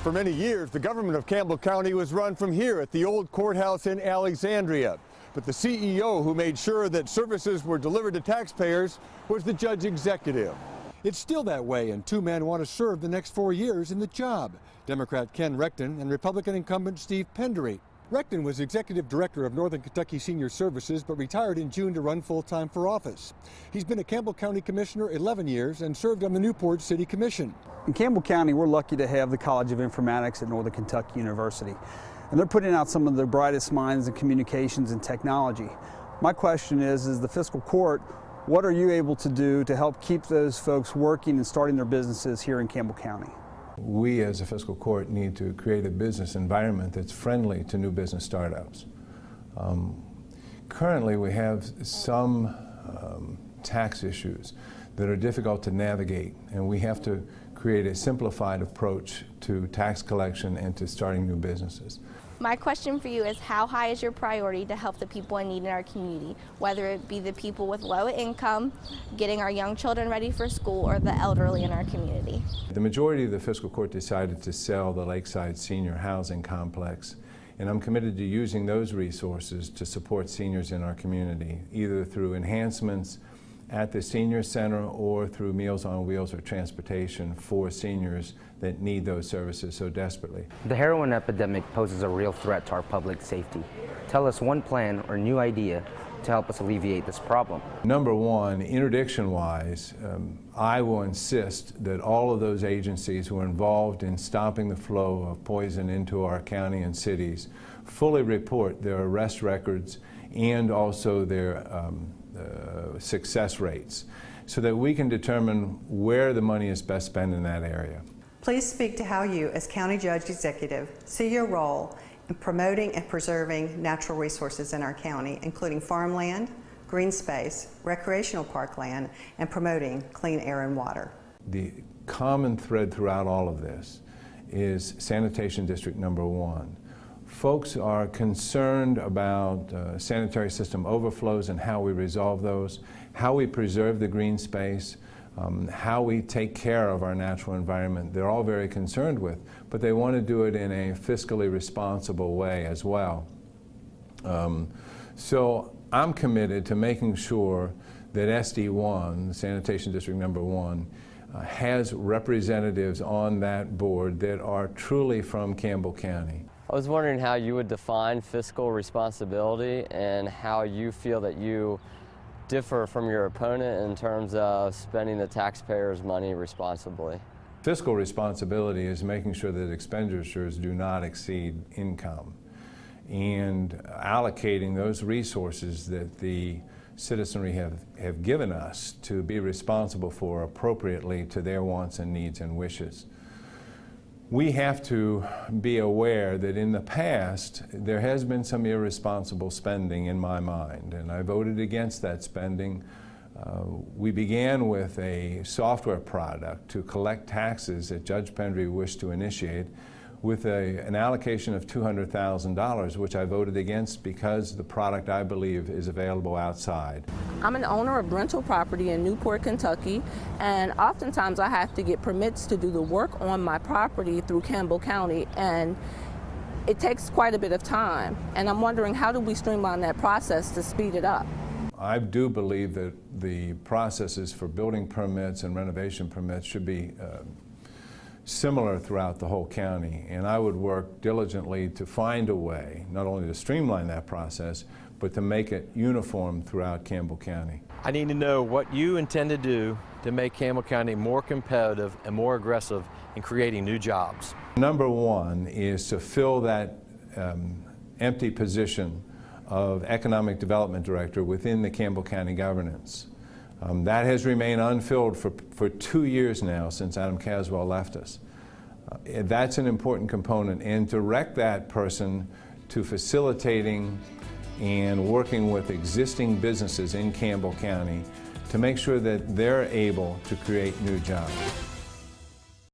For many years, the government of Campbell County was run from here at the old courthouse in Alexandria. But the CEO who made sure that services were delivered to taxpayers was the judge executive. It's still that way, and two men want to serve the next 4 years in the job. Democrat Ken Rechtin and Republican incumbent Steve Pendery. Rechtin was executive director of Northern Kentucky Senior Services, but retired in June to run full-time for office. He's been a Campbell County commissioner 11 years and served on the Newport City Commission. In Campbell County, we're lucky to have the College of Informatics at Northern Kentucky University. And they're putting out some of the brightest minds in communications and technology. My question is the fiscal court, what are you able to do to help keep those folks working and starting their businesses here in Campbell County? We as a fiscal court need to create a business environment that's friendly to new business startups. Currently we have some tax issues that are difficult to navigate, and we have to create a simplified approach to tax collection and to starting new businesses. My question for you is, how high is your priority to help the people in need in our community, whether it be the people with low income, getting our young children ready for school, or the elderly in our community? The majority of the fiscal court decided to sell the Lakeside Senior Housing Complex, and I'm committed to using those resources to support seniors in our community, either through enhancements at the senior center or through Meals on Wheels or transportation for seniors that need those services so desperately. The heroin epidemic poses a real threat to our public safety. Tell us one plan or new idea to help us alleviate this problem. Number one, interdiction-wise, I will insist that all of those agencies who are involved in stopping the flow of poison into our county and cities fully report their arrest records and also their success rates, so that we can determine where the money is best spent in that area. Please speak to how you, as County Judge Executive, see your role in promoting and preserving natural resources in our county, including farmland, green space, recreational park land, and promoting clean air and water. The common thread throughout all of this is Sanitation District Number 1. Folks are concerned about sanitary system overflows and how we resolve those, how we preserve the green space, how we take care of our natural environment. They're all very concerned with, but they want to do it in a fiscally responsible way as well. So I'm committed to making sure that SD1, Sanitation District Number 1, has representatives on that board that are truly from Campbell County. I was wondering how you would define fiscal responsibility and how you feel that you differ from your opponent in terms of spending the taxpayers' money responsibly. Fiscal responsibility is making sure that expenditures do not exceed income and allocating those resources that the citizenry have given us to be responsible for appropriately to their wants and needs and wishes. We have to be aware that in the past there has been some irresponsible spending in my mind, and I voted against that spending. We began with a software product to collect taxes that Judge Pendery wished to initiate with an allocation of $200,000, which I voted against because the product, I believe, is available outside. I'm an owner of rental property in Newport, Kentucky, and oftentimes I have to get permits to do the work on my property through Campbell County, and it takes quite a bit of time. And I'm wondering, how do we streamline that process to speed it up? I do believe that the processes for building permits and renovation permits should be similar throughout the whole county, and I would work diligently to find a way not only to streamline that process, but to make it uniform throughout Campbell County. I need to know what you intend to do to make Campbell County more competitive and more aggressive in creating new jobs. Number one is to fill that empty position of Economic Development Director within the Campbell County governance. That has remained unfilled for 2 years now since Adam Caswell left us. That's an important component, and direct that person to facilitating and working with existing businesses in Campbell County to make sure that they're able to create new jobs.